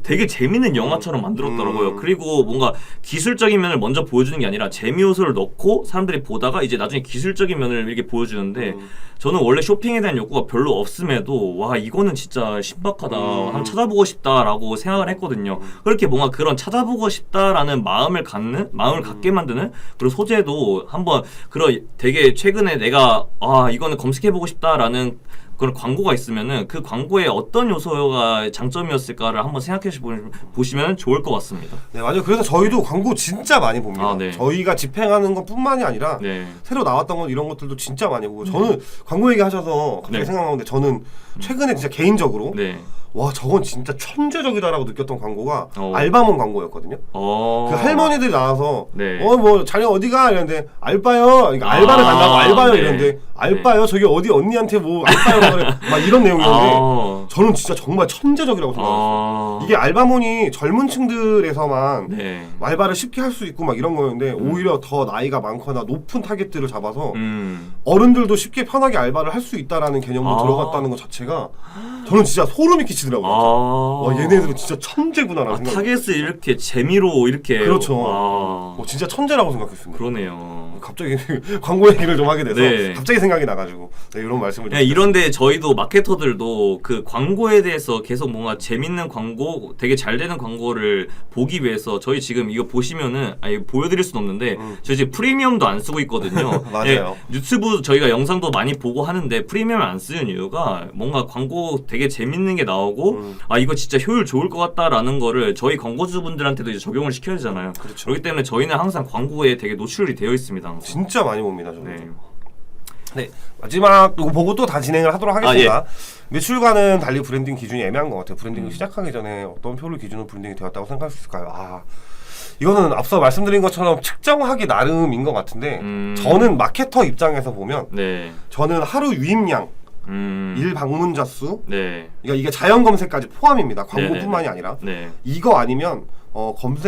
되게 재밌는 영화처럼 만들었더라고요. 그리고 뭔가 기술적인 면을 먼저 보여주는 게 아니라 재미 요소를 넣고 사람들이 보다가 이제 나중에 기술적인 면을 이렇게 보여주는데 저는 원래 쇼핑에 대한 욕구가 별로 없음에도 와 이거는 진짜 신박하다 한번 찾아보고 싶다라고 생각을 했거든요. 그렇게 뭔가 그런 찾아보고 싶다라는 마음을 갖게 만드는 그런 소재도 한번 그런 되게 최근에 내가 이거는 검색해보고 싶다라는 그런 광고가 있으면은 그 광고에 어떤 요소가 장점이었을까를 한번 생각해 보시면 좋을 것 같습니다. 네, 맞아요. 그래서 저희도 광고 진짜 많이 봅니다. 네. 저희가 집행하는 것뿐만이 아니라 네. 새로 나왔던 것 이런 것들도 진짜 많이 보고 저는 광고 얘기하셔서 갑자기 네. 생각나는데 저는 최근에 진짜 개인적으로 네. 와 저건 진짜 천재적이다라고 느꼈던 광고가 알바몬 광고였거든요. 그 할머니들이 나와서 네. 뭐 자네 어디가 이랬는데 알바요. 그러니까 알바를 간다고 알바요 네. 이랬는데 알바요. 저기 어디 언니한테 뭐 알바요 막 이런 내용이었는데 저는 진짜 정말 천재적이라고 생각했어요. 이게 알바몬이 젊은 층들에서만 네. 알바를 쉽게 할 수 있고 막 이런 거였는데 오히려 더 나이가 많거나 높은 타겟들을 잡아서 어른들도 쉽게 편하게 알바를 할 수 있다라는 개념으로 들어갔다는 것 자체가 저는 진짜 소름이 끼치더라고요. 와, 얘네들은 진짜 천재구나라는 생각. 타겟을 이렇게 재미로 이렇게 그렇죠. 진짜 천재라고 생각했습니다. 그러네요. 갑자기 광고 얘기를 좀 하게 돼서 네. 갑자기 생각이 나가지고 이런 말씀을 좀 이런데 저희도 마케터들도 그 광고에 대해서 계속 뭔가 재밌는 광고, 되게 잘 되는 광고를 보기 위해서 저희 지금 이거 보시면은 보여드릴 수는 없는데 저희 지금 프리미엄도 안 쓰고 있거든요. 맞아요. 유튜브 저희가 영상도 많이 보고 하는데 프리미엄을 안 쓰는 이유가 뭔가 광고 되게 재밌는 게 나오고 이거 진짜 효율 좋을 것 같다라는 거를 저희 광고주분들한테도 이제 적용을 시켜야 되잖아요. 그렇죠. 그렇기 때문에 저희는 항상 광고에 되게 노출이 되어 있습니다. 항상. 진짜 많이 봅니다. 저는. 네. 네, 마지막 이거 보고 또 다 진행을 하도록 하겠습니다. 매출과는 달리 브랜딩 기준이 애매한 것 같아요. 브랜딩을 시작하기 전에 어떤 표를 기준으로 브랜딩이 되었다고 생각할 수 있을까요? 이거는 앞서 말씀드린 것처럼 측정하기 나름인 것 같은데 저는 마케터 입장에서 보면 네. 저는 하루 유입량 일 방문자 수 네. 그러니까 이게 자연 검색까지 포함입니다. 광고뿐만이 네네네. 아니라 네. 이거 아니면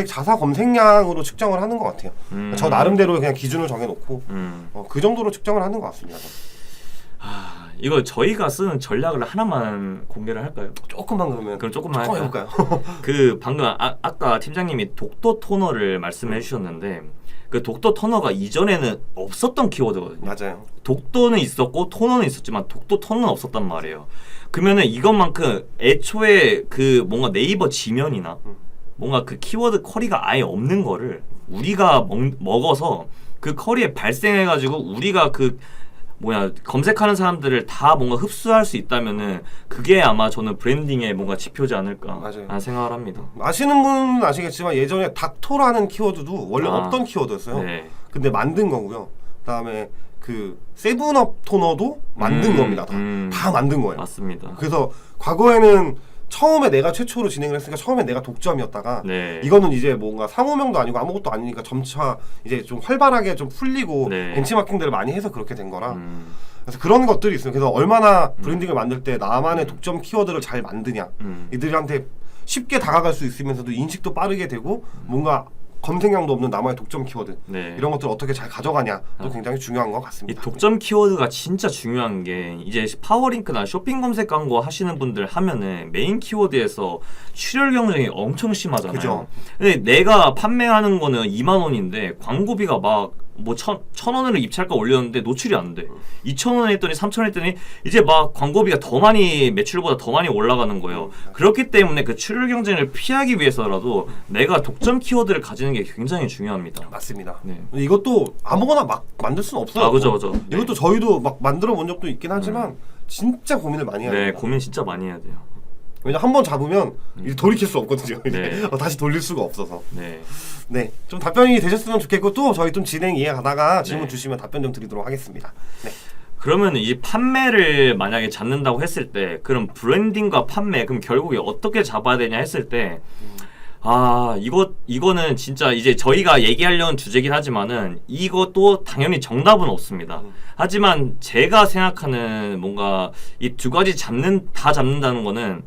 자사 검색량으로 측정을 하는 것 같아요. 저 나름대로 그냥 기준을 정해놓고 그 정도로 측정을 하는 것 같습니다. 이거 저희가 쓰는 전략을 하나만 공개를 할까요? 조금만 그러면 그럼 조금만 할까요? 해볼까요? 그 방금 아까 팀장님이 독도 토너를 말씀해 주셨는데 그 독도 토너가 이전에는 없었던 키워드거든요. 맞아요. 독도는 있었고 토너는 있었지만 독도 토너는 없었단 말이에요. 그러면은 이것만큼 애초에 그 뭔가 네이버 지면이나 뭔가 그 키워드 쿼리가 아예 없는 거를 우리가 먹어서 그 쿼리에 발생해가지고 우리가 그 검색하는 사람들을 다 뭔가 흡수할 수 있다면은 그게 아마 저는 브랜딩의 뭔가 지표지 않을까 맞아요. 라는 생각을 합니다. 아시는 분은 아시겠지만 예전에 닥터라는 키워드도 원래 없던 키워드였어요. 네. 근데 만든 거고요. 그다음에 그 세븐업 토너도 만든 겁니다. 다 만든 거예요. 맞습니다. 그래서 과거에는 처음에 내가 최초로 진행을 했으니까 처음에 내가 독점이었다가 네. 이거는 이제 뭔가 상호명도 아니고 아무것도 아니니까 점차 이제 좀 활발하게 좀 풀리고 네. 벤치마킹들을 많이 해서 그렇게 된 거라 그래서 그런 것들이 있어요. 그래서 얼마나 브랜딩을 만들 때 나만의 독점 키워드를 잘 만드냐 이들한테 쉽게 다가갈 수 있으면서도 인식도 빠르게 되고 뭔가 검색량도 없는 나만의 독점 키워드 네. 이런 것들을 어떻게 잘 가져가냐도 굉장히 중요한 것 이 같습니다. 독점 키워드가 진짜 중요한 게 이제 파워링크나 쇼핑 검색 광고 하시는 분들 하면은 메인 키워드에서 출혈 경쟁이 엄청 심하잖아요. 그죠. 근데 내가 판매하는 거는 2만 원인데 광고비가 막 뭐 1,000원을 입찰가 올렸는데 노출이 안 돼. 2,000원 했더니 3,000원 했더니 이제 막 광고비가 더 많이 매출보다 더 많이 올라가는 거예요. 그렇기 때문에 그 출혈 경쟁을 피하기 위해서라도 내가 독점 키워드를 가지는 게 굉장히 중요합니다. 맞습니다. 네. 이것도 아무거나 막 만들 수는 없어요. 그죠. 네. 이것도 저희도 막 만들어 본 적도 있긴 하지만 진짜 고민을 많이 해야 돼요. 네, 고민 진짜 많이 해야 돼요. 왜냐 한번 잡으면 이제 돌이킬 수 없거든요. 이제 네. 다시 돌릴 수가 없어서. 네. 네, 좀 답변이 되셨으면 좋겠고 또 저희 좀 진행 이해가다가 질문 네. 주시면 답변 좀 드리도록 하겠습니다. 네. 그러면 이 판매를 만약에 잡는다고 했을 때 그럼 브랜딩과 판매 그럼 결국에 어떻게 잡아야 되냐 했을 때 이거는 진짜 이제 저희가 얘기하려는 주제긴 하지만은 이것도 당연히 정답은 없습니다. 하지만 제가 생각하는 뭔가 이 두 가지 다 잡는다는 거는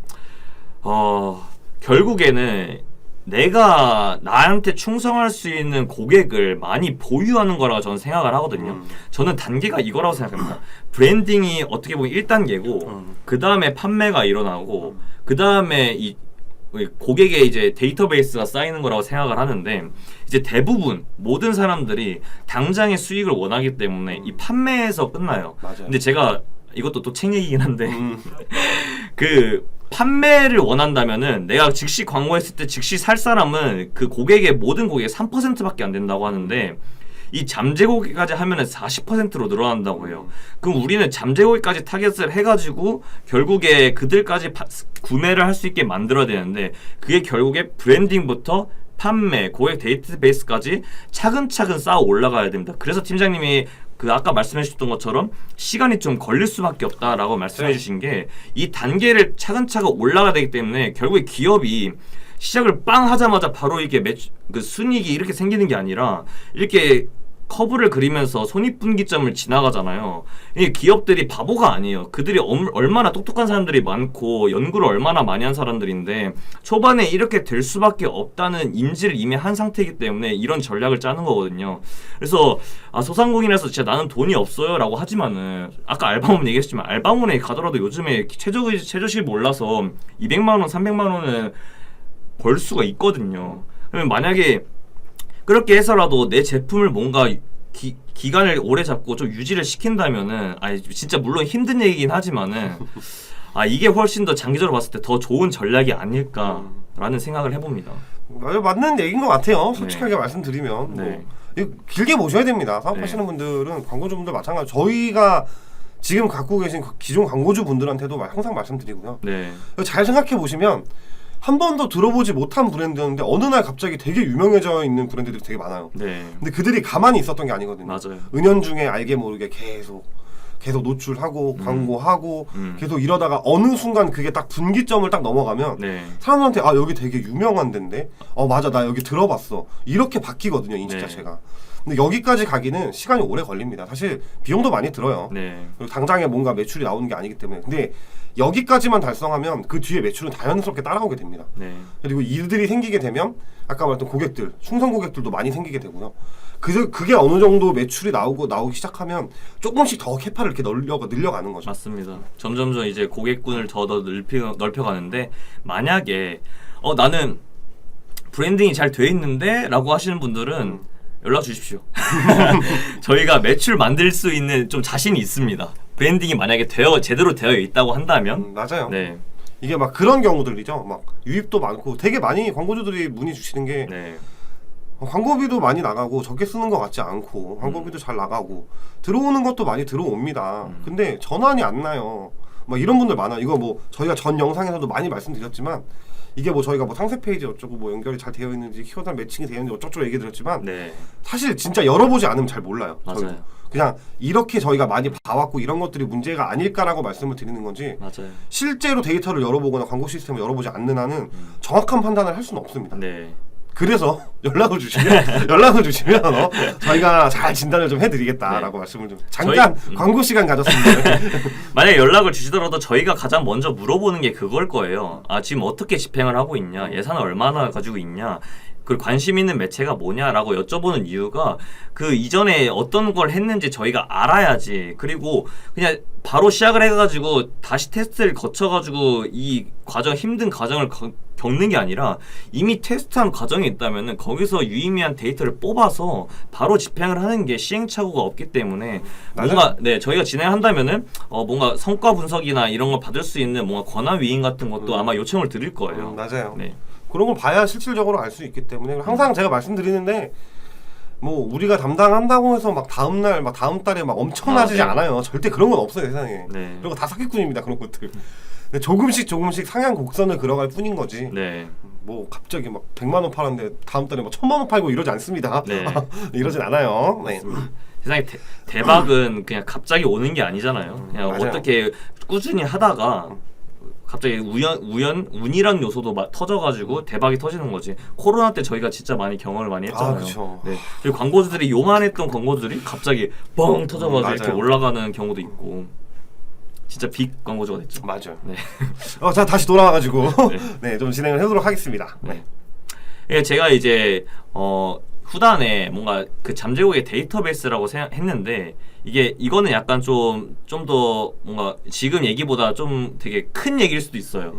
결국에는 내가 나한테 충성할 수 있는 고객을 많이 보유하는 거라고 저는 생각을 하거든요. 저는 단계가 이거라고 생각합니다. 브랜딩이 어떻게 보면 1단계고 그 다음에 판매가 일어나고 그 다음에 이 고객의 이제 데이터베이스가 쌓이는 거라고 생각을 하는데 이제 대부분 모든 사람들이 당장의 수익을 원하기 때문에 이 판매에서 끝나요. 맞아요. 근데 제가 이것도 또 책 얘기긴 한데 그 판매를 원한다면은 내가 즉시 광고했을 때 즉시 살 사람은 그 고객의 모든 고객의 3%밖에 안 된다고 하는데 이 잠재 고객까지 하면은 40%로 늘어난다고 해요. 그럼 우리는 잠재 고객까지 타겟을 해가지고 결국에 그들까지 구매를 할 수 있게 만들어야 되는데 그게 결국에 브랜딩부터 판매, 고객 데이터베이스까지 차근차근 쌓아 올라가야 됩니다. 그래서 팀장님이 그 아까 말씀해 주셨던 것처럼 시간이 좀 걸릴 수밖에 없다라고 말씀해 주신 게 이 단계를 차근차근 올라가야 되기 때문에 결국에 기업이 시작을 빵 하자마자 바로 이게 그 순이익이 이렇게 생기는 게 아니라 이렇게 커브를 그리면서 손익분기점을 지나가잖아요. 이 기업들이 바보가 아니에요. 그들이 얼마나 똑똑한 사람들이 많고 연구를 얼마나 많이 한 사람들인데 초반에 이렇게 될 수밖에 없다는 인지를 이미 한 상태이기 때문에 이런 전략을 짜는 거거든요. 그래서 소상공인에서 진짜 나는 돈이 없어요 라고 하지만은 아까 알바몬 얘기했지만 알바몬에 가더라도 요즘에 최저시급 몰라서 200만 원, 300만 원은 벌 수가 있거든요. 그러면 만약에 그렇게 해서라도 내 제품을 뭔가 기간을 오래 잡고 좀 유지를 시킨다면은 진짜 물론 힘든 얘기긴 하지만은 이게 훨씬 더 장기적으로 봤을 때 더 좋은 전략이 아닐까라는 생각을 해봅니다. 맞는 얘기인 것 같아요. 솔직하게 말씀드리면 네. 이거 길게 보셔야 됩니다. 사업하시는 분들은 광고주분들 마찬가지. 저희가 지금 갖고 계신 기존 광고주 분들한테도 항상 말씀드리고요. 네. 잘 생각해 보시면 한 번도 들어보지 못한 브랜드였는데 어느 날 갑자기 되게 유명해져 있는 브랜드들이 되게 많아요. 네. 근데 그들이 가만히 있었던 게 아니거든요. 맞아요. 은연중에 알게 모르게 계속 노출하고 광고하고 계속 이러다가 어느 순간 그게 딱 분기점을 딱 넘어가면 네. 사람들한테 여기 되게 유명한 데인데 맞아 나 여기 들어봤어 이렇게 바뀌거든요 인식 네. 자체가. 근데 여기까지 가기는 시간이 오래 걸립니다. 사실 비용도 많이 들어요. 네. 그리고 당장에 뭔가 매출이 나오는 게 아니기 때문에. 근데 여기까지만 달성하면 그 뒤에 매출은 자연스럽게 따라오게 됩니다. 네. 그리고 일들이 생기게 되면 아까 말했던 고객들, 충성 고객들도 많이 생기게 되고요. 그게 어느 정도 매출이 나오기 시작하면 조금씩 더 캐파를 이렇게 늘려가는 거죠. 맞습니다. 점점점 이제 고객군을 더 넓혀가는데 만약에 나는 브랜딩이 잘 돼 있는데 라고 하시는 분들은 연락 주십시오. 저희가 매출 만들 수 있는 좀 자신이 있습니다. 브랜딩이 만약에 제대로 되어 있다고 한다면 맞아요. 네. 이게 막 그런 경우들이죠. 막 유입도 많고 되게 많이 광고주들이 문의 주시는 게 네. 광고비도 많이 나가고 적게 쓰는 것 같지 않고 광고비도 잘 나가고 들어오는 것도 많이 들어옵니다. 근데 전환이 안 나요. 막 이런 분들 많아. 이거 뭐 저희가 전 영상에서도 많이 말씀드렸지만 이게 뭐 저희가 뭐 상세 페이지 어쩌고 뭐 연결이 잘 되어 있는지 키워드 매칭이 되어 있는지 어쩌고 얘기 드렸지만 네. 사실 진짜 열어보지 않으면 잘 몰라요. 맞아요. 저희도. 그냥 이렇게 저희가 많이 봐왔고 이런 것들이 문제가 아닐까라고 말씀을 드리는 건지 맞아요. 실제로 데이터를 열어보거나 광고 시스템을 열어보지 않는 한은 정확한 판단을 할 수는 없습니다. 네. 그래서 연락을 주시면 저희가 잘 진단을 좀 해드리겠다라고 말씀을 좀 잠깐 광고 시간 가졌습니다. 만약에 연락을 주시더라도 저희가 가장 먼저 물어보는 게 그걸 거예요. 아, 지금 어떻게 집행을 하고 있냐, 예산을 얼마나 가지고 있냐, 그리고 관심 있는 매체가 뭐냐라고 여쭤보는 이유가 그 이전에 어떤 걸 했는지 저희가 알아야지. 그리고 그냥 바로 시작을 해가지고 다시 테스트를 거쳐가지고 이 힘든 과정을 겪는 게 아니라 이미 테스트한 과정이 있다면은 거기서 유의미한 데이터를 뽑아서 바로 집행을 하는 게 시행착오가 없기 때문에 뭔가 저희가 진행한다면은 뭔가 성과 분석이나 이런 걸 받을 수 있는 뭔가 권한 위임 같은 것도 아마 요청을 드릴 거예요. 맞아요. 네. 그런 걸 봐야 실질적으로 알 수 있기 때문에 항상 제가 말씀드리는데 뭐 우리가 담당한다고 해서 막 다음날 막 다음 달에 막 엄청나지지 않아요. 절대 그런 건 없어요 세상에. 네. 그리고 다 사기꾼입니다 그런 것들. 근데 조금씩 상향 곡선을 그려갈 뿐인 거지. 네. 뭐 갑자기 막 100만 원 팔았는데 다음 달에 막 1000만 원 팔고 이러지 않습니다. 네. 이러진 않아요. 네. 세상에 대박은 그냥 갑자기 오는 게 아니잖아요. 그냥 맞아요. 어떻게 꾸준히 하다가 갑자기 운이란 요소도 터져가지고 대박이 터지는 거지. 코로나 때 저희가 진짜 많이 경험을 많이 했잖아요. 그쵸. 네. 그리고 광고주들이 요만했던 광고주들이 갑자기 뻥 터져가지고 맞아요. 이렇게 올라가는 경우도 있고. 진짜 빅 광고주가 됐죠. 맞아요. 네. 자 다시 돌아와가지고 네, 좀 진행을 해보도록 하겠습니다. 네. 예, 제가 이제 후단에 뭔가 그 잠재고의 데이터베이스라고 생각했는데 이거는 약간 좀 더 뭔가 지금 얘기보다 좀 되게 큰 얘기일 수도 있어요.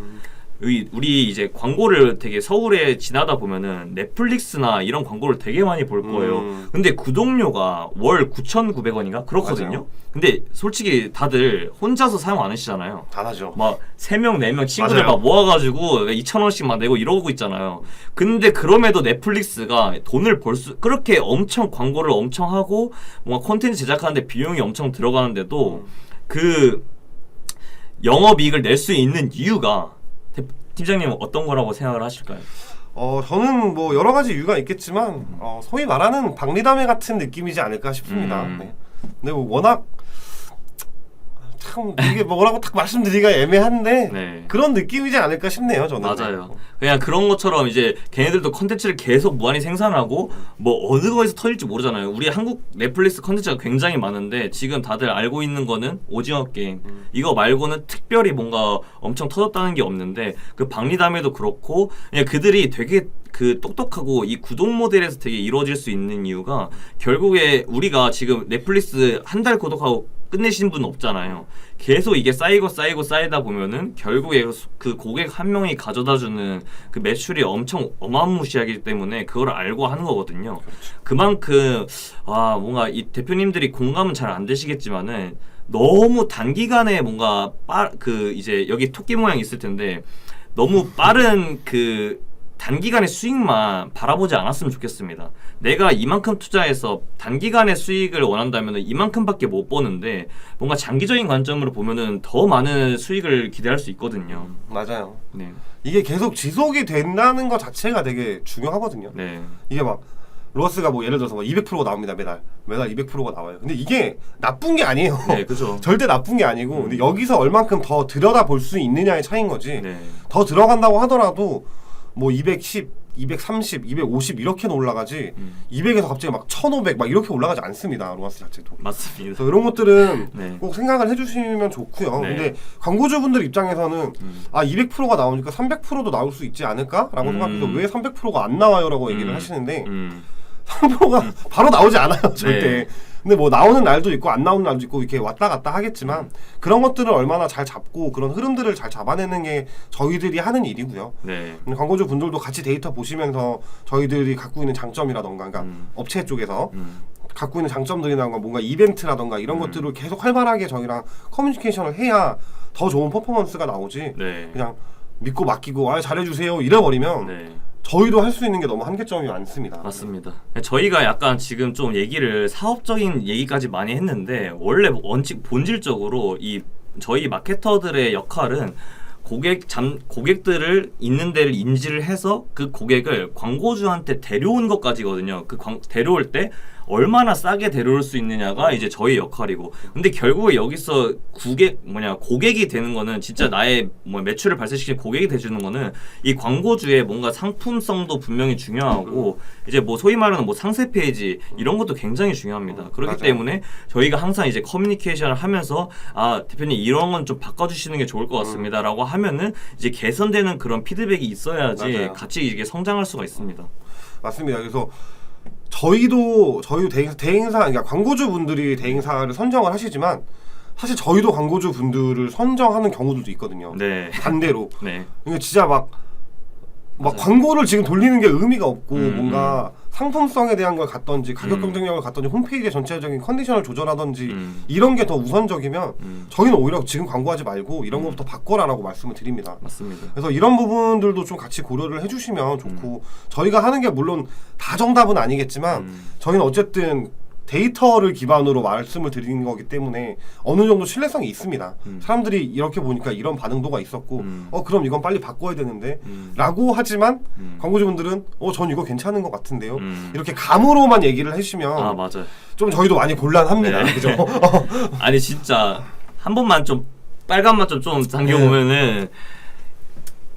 우리 이제 광고를 되게 서울에 지나다 보면은 넷플릭스나 이런 광고를 되게 많이 볼 거예요. 근데 구독료가 월 9,900원인가? 그렇거든요. 맞아요. 근데 솔직히 다들 혼자서 사용 안 하시잖아요. 안 하죠. 막 3명, 4명 친구들 맞아요. 막 모아가지고 2,000원씩 막 내고 이러고 있잖아요. 근데 그럼에도 넷플릭스가 돈을 그렇게 엄청 광고를 엄청 하고 뭔가 콘텐츠 제작하는데 비용이 엄청 들어가는데도 그 영업이익을 낼 수 있는 이유가 팀장님은 어떤 거라고 생각을 하실까요? 저는 뭐 여러 가지 이유가 있겠지만 소위 말하는 박리담회 같은 느낌이지 않을까 싶습니다. 네. 근데 뭐 워낙 참 이게 뭐라고 딱 말씀드리기가 애매한데 네. 그런 느낌이지 않을까 싶네요. 저는. 맞아요. 그냥 그런 것처럼 이제 걔네들도 컨텐츠를 계속 무한히 생산하고 뭐 어느 거에서 터질지 모르잖아요. 우리 한국 넷플릭스 컨텐츠가 굉장히 많은데 지금 다들 알고 있는 거는 오징어 게임. 이거 말고는 특별히 뭔가 엄청 터졌다는 게 없는데 그 박리담에도 그렇고 그냥 그들이 되게 그 똑똑하고 이 구독 모델에서 되게 이루어질 수 있는 이유가 결국에 우리가 지금 넷플릭스 한 달 구독하고 끝내신 분 없잖아요. 계속 이게 쌓이다 보면은 결국에 그 고객 한 명이 가져다주는 그 매출이 엄청 어마무시하기 때문에 그걸 알고 하는 거거든요. 그만큼 뭔가 이 대표님들이 공감은 잘 안 되시겠지만은 너무 단기간에 뭔가 이제 여기 토끼 모양 있을 텐데 너무 빠른 그 단기간의 수익만 바라보지 않았으면 좋겠습니다. 내가 이만큼 투자해서 단기간의 수익을 원한다면 이만큼밖에 못 버는데 뭔가 장기적인 관점으로 보면은 더 많은 수익을 기대할 수 있거든요. 맞아요. 네. 이게 계속 지속이 된다는 것 자체가 되게 중요하거든요. 네. 이게 막 로스가 뭐 예를 들어서 뭐 200%가 나옵니다. 매달 200%가 나와요. 근데 이게 나쁜 게 아니에요. 네, 그죠. 절대 나쁜 게 아니고 근데 여기서 얼만큼 더 들여다 볼 수 있느냐의 차이인 거지. 네. 더 들어간다고 하더라도 뭐 210, 230, 250 이렇게는 올라가지 200에서 갑자기 막 1500 막 이렇게 올라가지 않습니다. 로하스 자체도. 맞습니다. 그래서 이런 것들은 네. 꼭 생각을 해주시면 좋고요. 네. 근데 광고주분들 입장에서는 200%가 나오니까 300%도 나올 수 있지 않을까라고 생각해서 왜 300%가 안 나와요라고 얘기를 하시는데 3%가 바로 나오지 않아요. 절대. 네. 근데 뭐 나오는 날도 있고 안 나오는 날도 있고 이렇게 왔다 갔다 하겠지만 그런 것들을 얼마나 잘 잡고 그런 흐름들을 잘 잡아내는 게 저희들이 하는 일이고요. 네. 광고주 분들도 같이 데이터 보시면서 저희들이 갖고 있는 장점이라던가 그러니까 업체 쪽에서 갖고 있는 장점들이라던가 뭔가 이벤트라던가 이런 것들을 계속 활발하게 저희랑 커뮤니케이션을 해야 더 좋은 퍼포먼스가 나오지. 네. 그냥 믿고 맡기고 아 잘해주세요 이래버리면 네. 저희도 할 수 있는 게 너무 한계점이 많습니다. 맞습니다. 저희가 약간 지금 좀 얘기를 사업적인 얘기까지 많이 했는데 원래 본질적으로 이 저희 마케터들의 역할은 고객들을 있는 데를 인지를 해서 그 고객을 광고주한테 데려온 것까지거든요. 데려올 때 얼마나 싸게 데려올 수 있느냐가 이제 저희 역할이고, 근데 결국에 여기서 고객이 되는 거는 진짜 나의 매출을 발생시키는 고객이 돼주는 거는 이 광고주의 뭔가 상품성도 분명히 중요하고 이제 소위 말하는 상세 페이지 이런 것도 굉장히 중요합니다. 그렇기 맞아요. 때문에 저희가 항상 이제 커뮤니케이션을 하면서 대표님 이런 건 좀 바꿔주시는 게 좋을 것 같습니다라고 하면은 이제 개선되는 그런 피드백이 있어야지 맞아요. 같이 이게 성장할 수가 있습니다. 맞습니다. 그래서 저희도 대행사 그러니까 광고주 분들이 대행사를 선정을 하시지만 사실 저희도 광고주 분들을 선정하는 경우들도 있거든요. 네. 반대로. 네. 그러니까 진짜 막 맞아요. 광고를 지금 돌리는 게 의미가 없고 음, 뭔가 상품성에 대한 걸 갖던지 가격 경쟁력을 갖던지 홈페이지의 전체적인 컨디션을 조절하던지 이런 게 더 우선적이면 저희는 오히려 지금 광고하지 말고 이런 것부터 바꿔라라고 말씀을 드립니다. 맞습니다. 그래서 이런 부분들도 좀 같이 고려를 해주시면 좋고 저희가 하는 게 물론 다 정답은 아니겠지만 저희는 어쨌든 데이터를 기반으로 말씀을 드리는 거기 때문에 어느 정도 신뢰성이 있습니다. 사람들이 이렇게 보니까 이런 반응도가 있었고 그럼 이건 빨리 바꿔야 되는데 라고 하지만 광고주분들은 전 이거 괜찮은 것 같은데요. 이렇게 감으로만 얘기를 해주시면 맞아요. 좀 저희도 많이 곤란합니다. 네. 그죠? 아니 진짜 한 번만 좀 빨간맛 좀 당겨오면은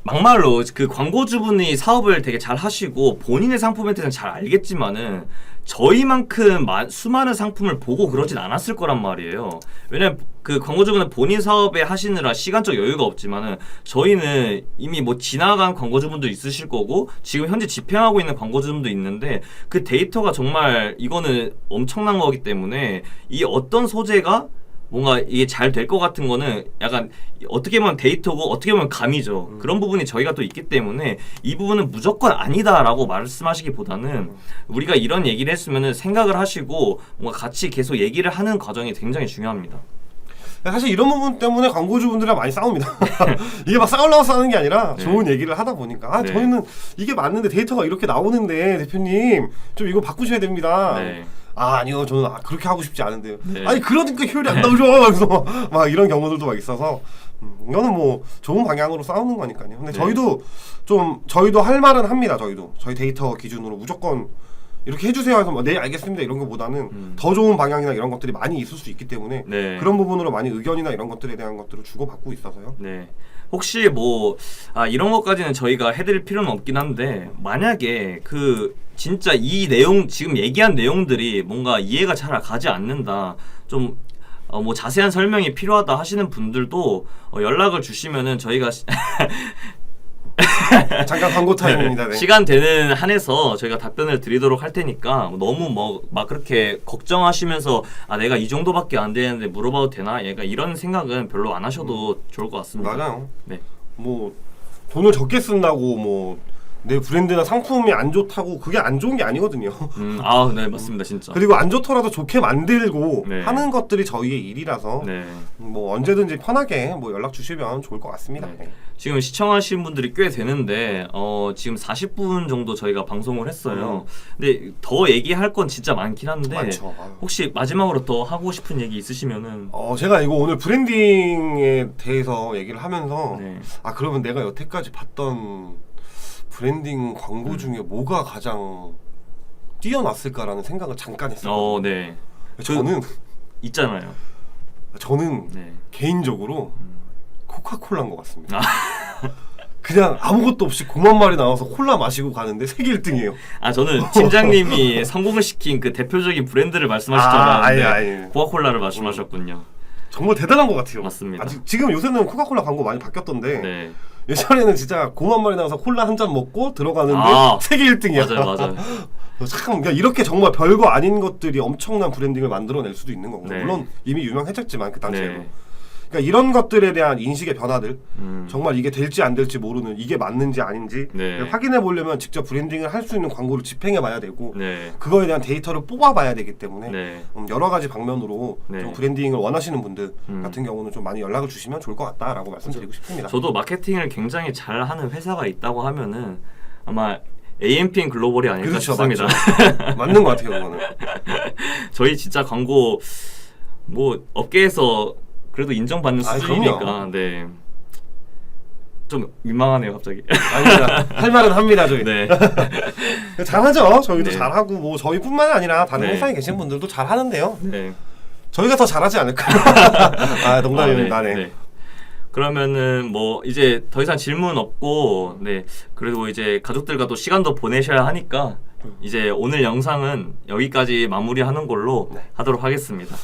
막말로 그 광고주분이 사업을 되게 잘 하시고 본인의 상품에 대해서는 잘 알겠지만은 저희만큼 수많은 상품을 보고 그러진 않았을 거란 말이에요. 왜냐면 그 광고주분은 본인 사업에 하시느라 시간적 여유가 없지만은 저희는 이미 지나간 광고주분도 있으실 거고 지금 현재 집행하고 있는 광고주분도 있는데 그 데이터가 정말 이거는 엄청난 거기 때문에 이 어떤 소재가 뭔가 이게 잘 될 것 같은 거는 약간 어떻게 보면 데이터고 어떻게 보면 감이죠. 그런 부분이 저희가 또 있기 때문에 이 부분은 무조건 아니다라고 말씀하시기보다는 우리가 이런 얘기를 했으면은 생각을 하시고 뭔가 같이 계속 얘기를 하는 과정이 굉장히 중요합니다. 사실 이런 부분 때문에 광고주분들이랑 많이 싸웁니다. 이게 막 싸우려고 싸우는 게 아니라 네. 좋은 얘기를 하다 보니까 네. 저희는 이게 맞는데 데이터가 이렇게 나오는데 대표님 좀 이거 바꾸셔야 됩니다. 네. 아니요 저는 그렇게 하고 싶지 않은데요. 네. 아니 그러니까 효율이 안 나오죠. 그래서 막 이런 경우들도 막 있어서 이거는 좋은 방향으로 싸우는 거니까요. 근데 네. 저희도 할 말은 합니다. 저희 데이터 기준으로 무조건 이렇게 해주세요 해서 네 알겠습니다 이런 것보다는 더 좋은 방향이나 이런 것들이 많이 있을 수 있기 때문에 네. 그런 부분으로 많이 의견이나 이런 것들에 대한 것들을 주고받고 있어서요. 네. 혹시 이런 것까지는 저희가 해드릴 필요는 없긴 한데 만약에 진짜 이 내용 지금 얘기한 내용들이 뭔가 이해가 잘 가지 않는다 좀 자세한 설명이 필요하다 하시는 분들도 연락을 주시면은 저희가 잠깐 광고 타임입니다. 네. 시간 되는 한에서 저희가 답변을 드리도록 할 테니까 너무 막 그렇게 걱정하시면서 내가 이 정도밖에 안 되는데 물어봐도 되나? 약간 이런 생각은 별로 안 하셔도 좋을 것 같습니다. 맞아요. 네. 돈을 적게 쓴다고 내 브랜드나 상품이 안 좋다고 그게 안 좋은 게 아니거든요. 네 맞습니다 진짜. 그리고 안 좋더라도 좋게 만들고 네. 하는 것들이 저희의 일이라서 네. 언제든지 편하게 연락 주시면 좋을 것 같습니다. 네. 네. 지금 시청하시는 분들이 꽤 되는데 지금 40분 정도 저희가 방송을 했어요. 근데 더 얘기할 건 진짜 많긴 한데 많죠. 혹시 마지막으로 더 하고 싶은 얘기 있으시면은 제가 이거 오늘 브랜딩에 대해서 얘기를 하면서 네. 그러면 내가 여태까지 봤던 브랜딩 광고 중에 뭐가 가장 뛰어났을까라는 생각을 잠깐 했어요. 네. 저는 있잖아요. 저는 네. 개인적으로 코카콜라인 것 같습니다. 그냥 아무것도 없이 9만 마리 나와서 콜라 마시고 가는데 세계 1등이에요. 아 저는 팀장님이 성공을 시킨 그 대표적인 브랜드를 말씀하실 줄 알았는데 아예. 코카콜라를 말씀하셨군요. 정말 대단한 것 같아요. 맞습니다. 지금 요새는 코카콜라 광고 많이 바뀌었던데 네. 예전에는 진짜 9만 마리 나와서 콜라 한 잔 먹고 들어가는데 세계 1등이야. 맞아요. 참 그러니까 이렇게 정말 별거 아닌 것들이 엄청난 브랜딩을 만들어낼 수도 있는 거고 네. 물론 이미 유명해졌지만 그 당시에도 네. 그러니까 이런 것들에 대한 인식의 변화들 음. 정말 이게 될지 안 될지 모르는 이게 맞는지 아닌지 네. 확인해 보려면 직접 브랜딩을 할 수 있는 광고를 집행해 봐야 되고 네. 그거에 대한 데이터를 뽑아 봐야 되기 때문에 네. 여러 가지 방면으로 네. 좀 브랜딩을 원하시는 분들 음. 같은 경우는 좀 많이 연락을 주시면 좋을 것 같다라고 말씀드리고 싶습니다. 저도 마케팅을 굉장히 잘하는 회사가 있다고 하면은 아마 AMPN 글로벌이 아닐까 그렇죠, 싶습니다. 맞는 것 같아요, 그거는. 저희 진짜 광고 뭐 업계에서 그래도 인정받는 아이, 수준이니까 그럼요. 네. 좀 민망하네요 갑자기. 아닙니다. 할 말은 합니다, 저희. 네. 잘하죠. 저희도 네. 잘하고 뭐 저희뿐만 아니라 다른 네. 회사에 계신 분들도 잘하는데요. 네. 저희가 더 잘하지 않을까요? 아, 농담입니다. 네. 그러면은 뭐 이제 더 이상 질문 없고 네 그래도 이제 가족들과 또 시간도 보내셔야 하니까 이제 오늘 영상은 여기까지 마무리하는 걸로 네. 하도록 하겠습니다.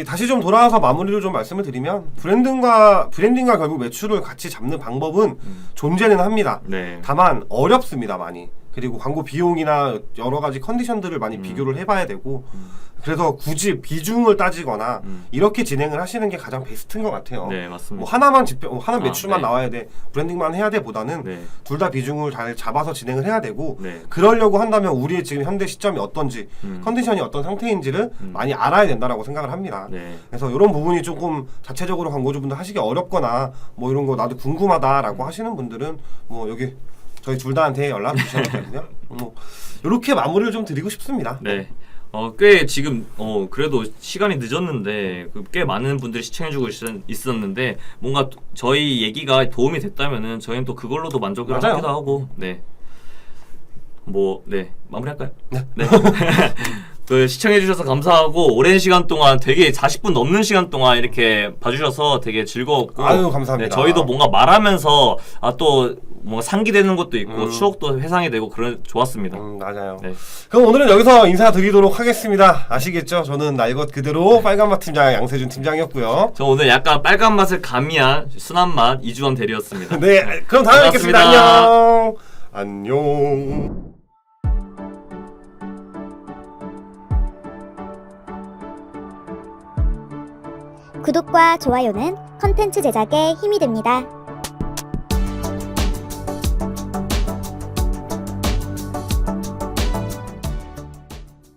다시 좀 돌아와서 마무리를 좀 말씀을 드리면 브랜딩과 결국 매출을 같이 잡는 방법은 존재는 합니다. 네. 다만 어렵습니다, 많이. 그리고 광고 비용이나 여러 가지 컨디션들을 많이 비교를 해봐야 되고 그래서 굳이 비중을 따지거나 이렇게 진행을 하시는 게 가장 베스트인 것 같아요. 네, 맞습니다. 뭐 하나만 하나 매출만 네. 나와야 돼, 브랜딩만 해야 돼보다는 네. 둘 다 비중을 잘 잡아서 진행을 해야 되고 네. 그러려고 한다면 우리의 지금 현대 시점이 어떤지 컨디션이 어떤 상태인지를 많이 알아야 된다라고 생각을 합니다. 네. 그래서 이런 부분이 조금 자체적으로 광고주분들 하시기 어렵거나 뭐 이런 거 나도 궁금하다라고 하시는 분들은 뭐 여기 저희 둘 다한테 연락 주셔도 되고요. 뭐 이렇게 마무리를 좀 드리고 싶습니다. 네. 꽤 지금 그래도 시간이 늦었는데 꽤 많은 분들이 시청해주고 있었는데 뭔가 저희 얘기가 도움이 됐다면은 저희는 또 그걸로도 만족을 맞아요. 하기도 하고 네. 마무리할까요? 네. 그 시청해주셔서 감사하고 오랜 시간 동안 되게 40분 넘는 시간 동안 이렇게 봐주셔서 되게 즐거웠고 아유, 감사합니다. 네, 저희도 뭔가 말하면서 또 뭔가 상기되는 것도 있고 추억도 회상이 되고 좋았습니다. 맞아요. 네. 그럼 오늘은 여기서 인사드리도록 하겠습니다. 아시겠죠? 저는 날 것 그대로 빨간맛 팀장 양세준 팀장이었고요. 저 오늘 약간 빨간 맛을 가미한 순한 맛 이주원 대리였습니다. 네, 그럼 다음에 뵙겠습니다. 고맙습니다. 안녕. 안녕. 구독과 좋아요는 컨텐츠 제작에 힘이 됩니다.